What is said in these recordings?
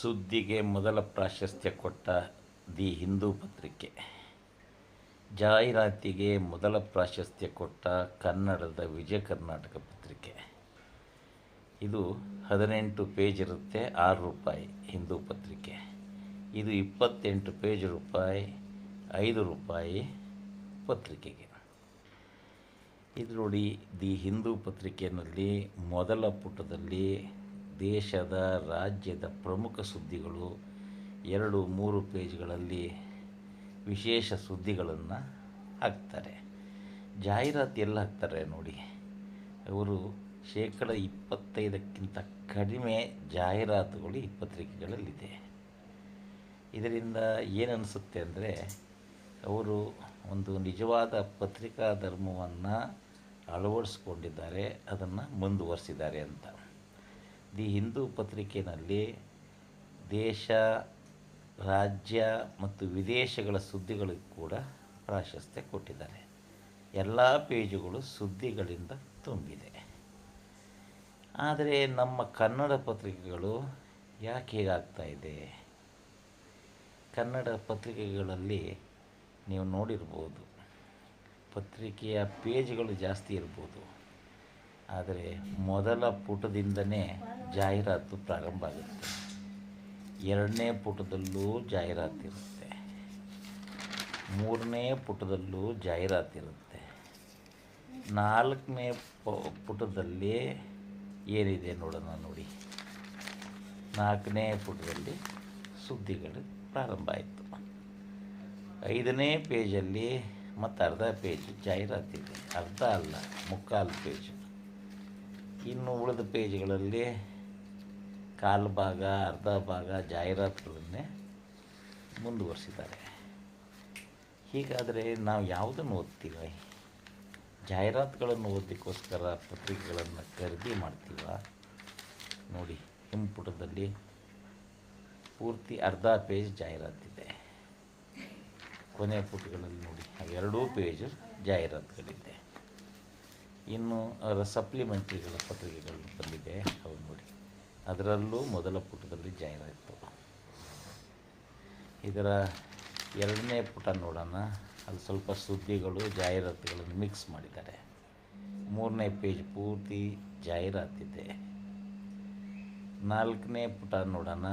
ಸುದ್ದಿಗೆ ಮೊದಲ ಪ್ರಾಶಸ್ತ್ಯ ಕೊಟ್ಟ ದಿ ಹಿಂದೂ ಪತ್ರಿಕೆ, ಜಾಹೀರಾತಿಗೆ ಮೊದಲ ಪ್ರಾಶಸ್ತ್ಯ ಕೊಟ್ಟ ಕನ್ನಡದ ವಿಜಯ ಕರ್ನಾಟಕ ಪತ್ರಿಕೆ. ಇದು 18 ಪೇಜ್ ಇರುತ್ತೆ, ₹6 ಹಿಂದೂ ಪತ್ರಿಕೆ. ಇದು 28 ಪೇಜ್ ರೂಪಾಯಿ, ₹5 ಪತ್ರಿಕೆಗೆ. ಇದು ನೋಡಿ, ದಿ ಹಿಂದೂ ಪತ್ರಿಕೆಯಲ್ಲಿ ಮೊದಲ ಪುಟದಲ್ಲಿ ದೇಶದ ರಾಜ್ಯದ ಪ್ರಮುಖ ಸುದ್ದಿಗಳು, 2-3 ಪೇಜ್ಗಳಲ್ಲಿ ವಿಶೇಷ ಸುದ್ದಿಗಳನ್ನು ಹಾಕ್ತಾರೆ. ಜಾಹೀರಾತು ಎಲ್ಲ ಹಾಕ್ತಾರೆ ನೋಡಿ, ಅವರು 25% ಕಡಿಮೆ ಜಾಹೀರಾತುಗಳು ಈ ಪತ್ರಿಕೆಗಳಲ್ಲಿದೆ. ಇದರಿಂದ ಏನನ್ನಿಸುತ್ತೆ ಅಂದರೆ, ಅವರು ಒಂದು ನಿಜವಾದ ಪತ್ರಿಕಾ ಧರ್ಮವನ್ನು ಅಳವಡಿಸ್ಕೊಂಡಿದ್ದಾರೆ, ಅದನ್ನು ಮುಂದುವರಿಸಿದ್ದಾರೆ ಅಂತ. ದಿ ಹಿಂದೂ ಪತ್ರಿಕೆಯಲ್ಲಿ ದೇಶ, ರಾಜ್ಯ ಮತ್ತು ವಿದೇಶಗಳ ಸುದ್ದಿಗಳಿಗೂ ಕೂಡ ಪ್ರಾಶಸ್ತ್ಯ ಕೊಟ್ಟಿದ್ದಾರೆ. ಎಲ್ಲ ಪೇಜುಗಳು ಸುದ್ದಿಗಳಿಂದ ತುಂಬಿದೆ. ಆದರೆ ನಮ್ಮ ಕನ್ನಡ ಪತ್ರಿಕೆಗಳು ಯಾಕೆ ಹೀಗಾಗ್ತಾ ಇದೆ? ಕನ್ನಡ ಪತ್ರಿಕೆಗಳಲ್ಲಿ ನೀವು ನೋಡಿರ್ಬೋದು, ಪತ್ರಿಕೆಯ ಪೇಜ್ಗಳು ಜಾಸ್ತಿ ಇರ್ಬೋದು, ಆದರೆ ಮೊದಲ ಪುಟದಿಂದನೇ ಜಾಹೀರಾತು ಪ್ರಾರಂಭ ಆಗುತ್ತೆ. 2ನೇ ಪುಟದಲ್ಲೂ ಜಾಹೀರಾತಿರುತ್ತೆ, 3ನೇ ಪುಟದಲ್ಲೂ ಜಾಹೀರಾತಿರುತ್ತೆ, 4ನೇ ಪುಟದಲ್ಲಿ ಏನಿದೆ ನೋಡೋಣ ನೋಡಿ. 4ನೇ ಪುಟದಲ್ಲಿ ಸುದ್ದಿಗಳು ಪ್ರಾರಂಭ ಆಯಿತು. 5ನೇ ಪೇಜಲ್ಲಿ ಮತ್ತು ಅರ್ಧ ಪೇಜ್ ಜಾಹೀರಾತಿದೆ, ಅರ್ಧ ಅಲ್ಲ, ಮುಕ್ಕಾಲು ಪೇಜ್. ಇನ್ನು ಉಳಿದ ಪೇಜ್ಗಳಲ್ಲಿ ಕಾಲು ಭಾಗ, ಅರ್ಧ ಭಾಗ ಜಾಹೀರಾತುಗಳನ್ನೇ ಮುಂದುವರಿಸಿದ್ದಾರೆ. ಹೀಗಾದರೆ ನಾವು ಯಾವುದನ್ನು ಓದ್ತೀವಿ? ಜಾಹೀರಾತುಗಳನ್ನು ಓದಲಿಕ್ಕೋಸ್ಕರ ಪತ್ರಿಕೆಗಳನ್ನು ಖರೀದಿ ಮಾಡ್ತೀವ? ನೋಡಿ, ಹಿಂಪುಟದಲ್ಲಿ ಪೂರ್ತಿ ಅರ್ಧ ಪೇಜ್ ಜಾಹೀರಾತಿದೆ. ಕೊನೆಯ ಪುಟಗಳಲ್ಲಿ ನೋಡಿ, 2 ಪೇಜ್ ಜಾಹೀರಾತುಗಳಿದೆ. ಇನ್ನು ಅದರ ಸಪ್ಲಿಮೆಂಟ್ರಿಗಳ ಪತ್ರಿಕೆಗಳು ಬಂದಿದೆ, ಅವು ನೋಡಿ, ಅದರಲ್ಲೂ ಮೊದಲ ಪುಟದಲ್ಲಿ ಜಾಹೀರಾತು. ಇದರ 2ನೇ ಪುಟ ನೋಡೋಣ, ಅಲ್ಲಿ ಸ್ವಲ್ಪ ಸುದ್ದಿಗಳು, ಜಾಹೀರಾತುಗಳನ್ನು ಮಿಕ್ಸ್ ಮಾಡಿದ್ದಾರೆ. 3ನೇ ಪೇಜ್ ಪೂರ್ತಿ ಜಾಹೀರಾತಿದೆ. 4ನೇ ಪುಟ ನೋಡೋಣ,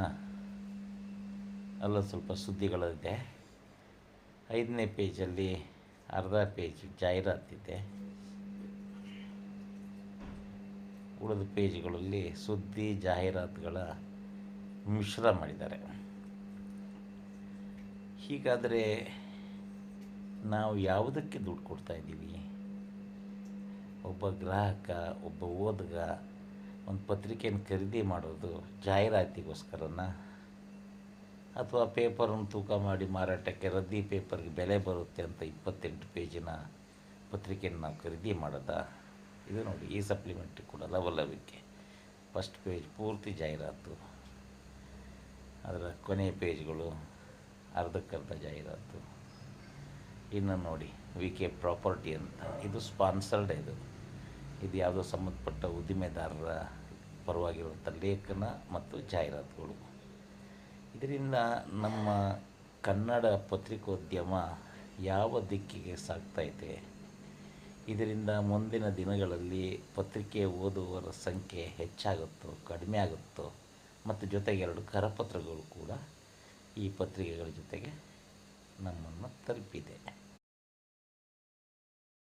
ಅಲ್ಲ ಸ್ವಲ್ಪ ಸುದ್ದಿಗಳಿದೆ. 5ನೇ ಪೇಜಲ್ಲಿ ಅರ್ಧ ಪೇಜ್ ಜಾಹೀರಾತಿದೆ. ಉಳಿದ ಪೇಜ್ಗಳಲ್ಲಿ ಸುದ್ದಿ, ಜಾಹೀರಾತುಗಳ ಮಿಶ್ರ ಮಾಡಿದ್ದಾರೆ. ಹೀಗಾದರೆ ನಾವು ಯಾವುದಕ್ಕೆ ದುಡ್ಡು ಕೊಡ್ತಾ ಇದ್ದೀವಿ? ಒಬ್ಬ ಗ್ರಾಹಕ, ಒಬ್ಬ ಓದುಗ ಒಂದು ಪತ್ರಿಕೆಯನ್ನು ಖರೀದಿ ಮಾಡೋದು ಜಾಹೀರಾತಿಗೋಸ್ಕರನ? ಅಥವಾ ಪೇಪರನ್ನು ತೂಕ ಮಾಡಿ ಮಾರಾಟಕ್ಕೆ, ರದ್ದಿ ಪೇಪರ್ಗೆ ಬೆಲೆ ಬರುತ್ತೆ ಅಂತ 28 ಪೇಜಿನ ಪತ್ರಿಕೆಯನ್ನು ನಾವು ಖರೀದಿ ಮಾಡೋದಾ? ಇದು ನೋಡಿ, ಈ ಸಪ್ಲಿಮೆಂಟ್ರಿ ಕೂಡ ಲವಲವಿಕೆ. ಫಸ್ಟ್ ಪೇಜ್ ಪೂರ್ತಿ ಜಾಹೀರಾತು, ಅದರ ಕೊನೆಯ ಪೇಜ್ಗಳು ಅರ್ಧಕ್ಕರ್ಧ ಜಾಹೀರಾತು. ಇನ್ನು ನೋಡಿ, VK ಪ್ರಾಪರ್ಟಿ ಅಂತ, ಇದು ಸ್ಪಾನ್ಸರ್ಡ್. ಇದು ಯಾವುದೋ ಸಂಬಂಧಪಟ್ಟ ಉದ್ದಿಮೆದಾರರ ಪರವಾಗಿರುವಂಥ ಲೇಖನ ಮತ್ತು ಜಾಹೀರಾತುಗಳು. ಇದರಿಂದ ನಮ್ಮ ಕನ್ನಡ ಪತ್ರಿಕೋದ್ಯಮ ಯಾವ ದಿಕ್ಕಿಗೆ ಸಾಗ್ತಾ ಇದೆ? ಇದರಿಂದ ಮುಂದಿನ ದಿನಗಳಲ್ಲಿ ಪತ್ರಿಕೆ ಓದುವವರ ಸಂಖ್ಯೆ ಹೆಚ್ಚಾಗುತ್ತೋ, ಕಡಿಮೆ ಆಗುತ್ತೋ? ಮತ್ತು ಜೊತೆಗೆ 2 ಕರಪತ್ರಗಳು ಕೂಡ ಈ ಪತ್ರಿಕೆಗಳ ಜೊತೆಗೆ ನಮ್ಮನ್ನು ತಲುಪಿದೆ.